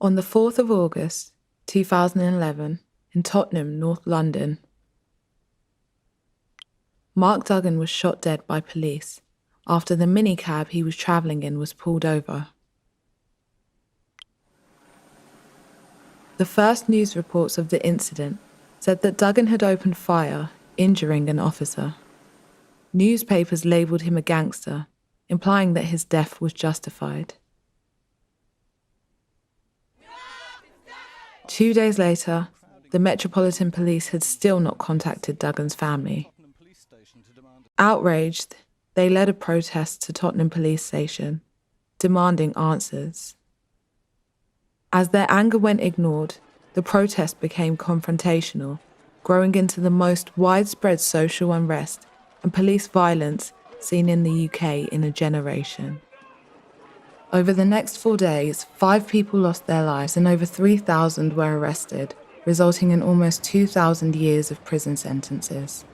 On the 4th of August, 2011, in Tottenham, North London, Mark Duggan was shot dead by police after the minicab he was travelling in was pulled over. The first news reports of the incident said that Duggan had opened fire, injuring an officer. Newspapers labelled him a gangster, implying that his death was justified. 2 days later, the Metropolitan Police had still not contacted Duggan's family. Outraged, they led a protest to Tottenham Police Station, demanding answers. As their anger went ignored, the protest became confrontational, growing into the most widespread social unrest and police violence seen in the UK in a generation. Over the next 4 days, 5 people lost their lives and over 3,000 were arrested, resulting in almost 2,000 years of prison sentences.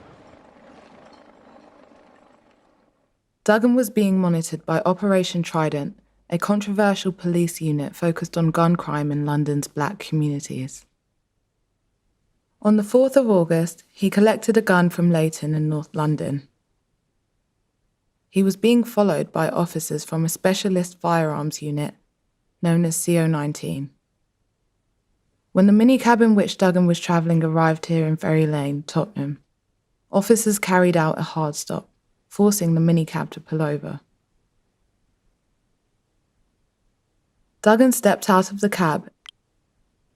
Duggan was being monitored by Operation Trident, a controversial police unit focused on gun crime in London's black communities. On the 4th of August, he collected a gun from Leighton in North London. He was being followed by officers from a specialist firearms unit known as CO19. When the minicab in which Duggan was travelling arrived here in Ferry Lane, Tottenham, officers carried out a hard stop, forcing the minicab to pull over. Duggan stepped out of the cab,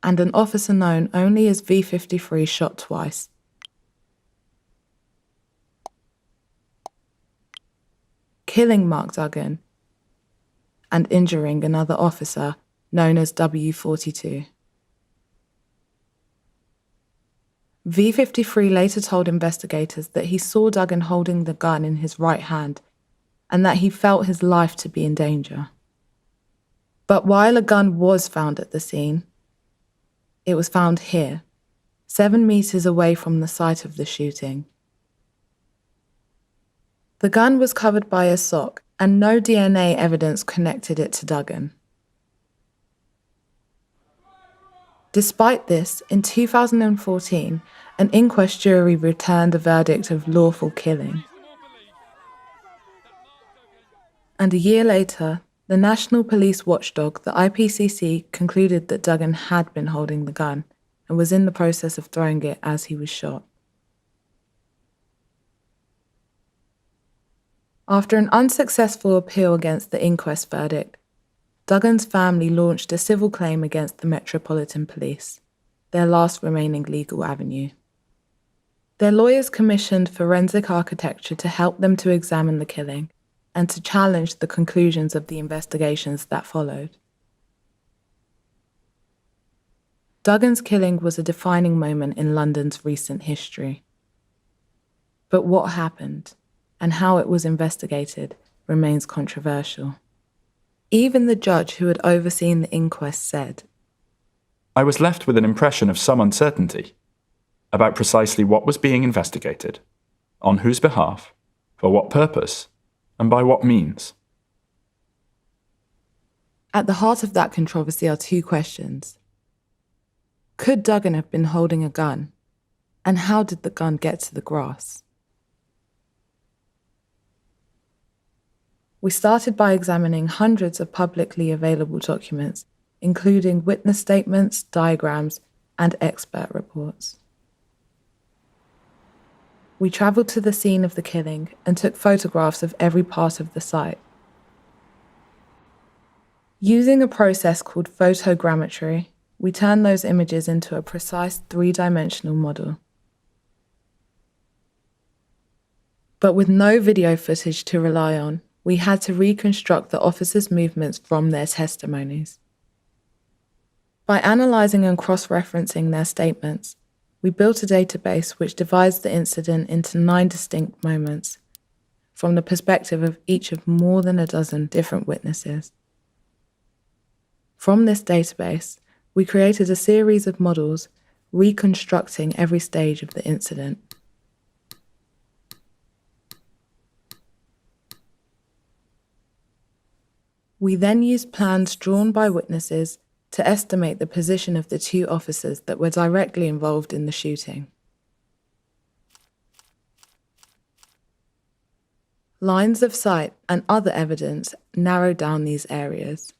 and an officer known only as V53 shot twice. Killing Mark Duggan and injuring another officer known as W42. V53 later told investigators that he saw Duggan holding the gun in his right hand and that he felt his life to be in danger. But while a gun was found at the scene, it was found here, 7 meters away from the site of the shooting. The gun was covered by a sock, and no DNA evidence connected it to Duggan. Despite this, in 2014, an inquest jury returned a verdict of lawful killing. And a year later, the national police watchdog, the IPCC, concluded that Duggan had been holding the gun and was in the process of throwing it as he was shot. After an unsuccessful appeal against the inquest verdict, Duggan's family launched a civil claim against the Metropolitan Police, their last remaining legal avenue. Their lawyers commissioned forensic architecture to help them to examine the killing and to challenge the conclusions of the investigations that followed. Duggan's killing was a defining moment in London's recent history. But what happened and how it was investigated remains controversial. Even the judge who had overseen the inquest said, "I was left with an impression of some uncertainty about precisely what was being investigated, on whose behalf, for what purpose, and by what means." At the heart of that controversy are 2 questions. Could Duggan have been holding a gun? And how did the gun get to the grass? We started by examining hundreds of publicly available documents, including witness statements, diagrams, and expert reports. We travelled to the scene of the killing and took photographs of every part of the site. Using a process called photogrammetry, we turned those images into a precise 3-dimensional model. But with no video footage to rely on, we had to reconstruct the officers' movements from their testimonies. By analysing and cross-referencing their statements, we built a database which divides the incident into 9 distinct moments, from the perspective of each of more than a dozen different witnesses. From this database, we created a series of models reconstructing every stage of the incident. We then used plans drawn by witnesses to estimate the position of the two officers that were directly involved in the shooting. Lines of sight and other evidence narrowed down these areas.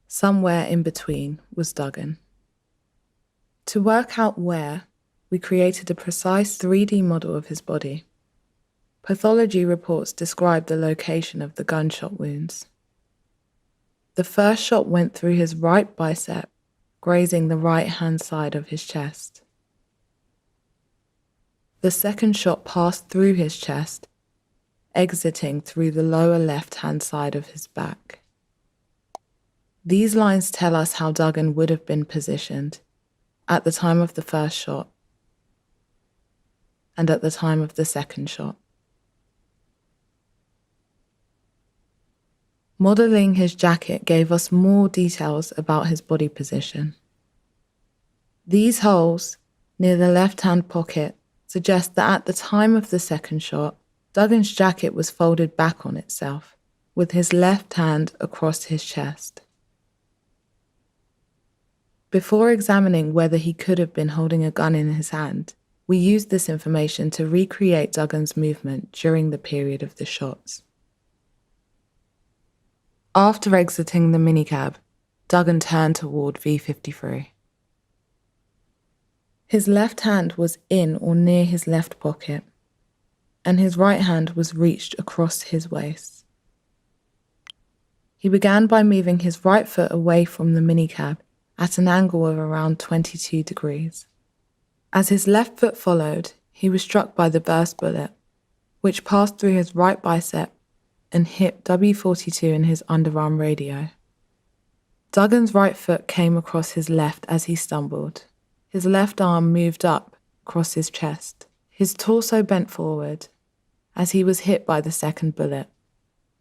Somewhere in between was Duggan. To work out where, we created a precise 3D model of his body. Pathology reports describe the location of the gunshot wounds. The first shot went through his right bicep, grazing the right-hand side of his chest. The second shot passed through his chest, exiting through the lower left-hand side of his back. These lines tell us how Duggan would have been positioned at the time of the first shot and at the time of the second shot. Modelling his jacket gave us more details about his body position. These holes near the left-hand pocket suggest that at the time of the second shot, Duggan's jacket was folded back on itself, with his left hand across his chest. Before examining whether he could have been holding a gun in his hand, we used this information to recreate Duggan's movement during the period of the shots. After exiting the minicab, Duggan turned toward V53. His left hand was in or near his left pocket, and his right hand was reached across his waist. He began by moving his right foot away from the minicab at an angle of around 22 degrees. As his left foot followed, he was struck by the burst bullet, which passed through his right bicep and hit W42 in his underarm radio. Duggan's right foot came across his left as he stumbled. His left arm moved up across his chest. His torso bent forward as he was hit by the second bullet,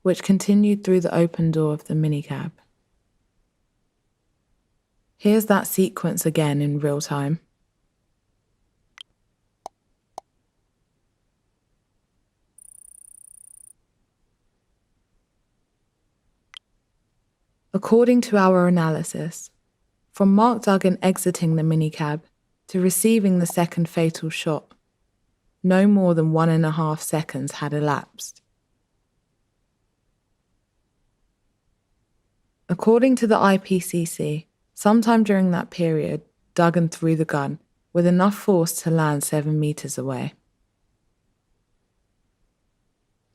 which continued through the open door of the minicab. Here's that sequence again in real time. According to our analysis, from Mark Duggan exiting the minicab to receiving the second fatal shot, no more than 1.5 seconds had elapsed. According to the IPCC, sometime during that period, Duggan threw the gun with enough force to land 7 meters away.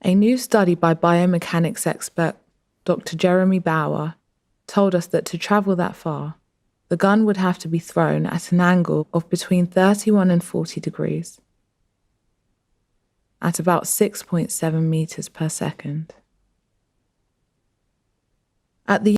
A new study by biomechanics expert Dr. Jeremy Bauer told us that to travel that far, the gun would have to be thrown at an angle of between 31 and 40 degrees, at about 6.7 meters per second. At the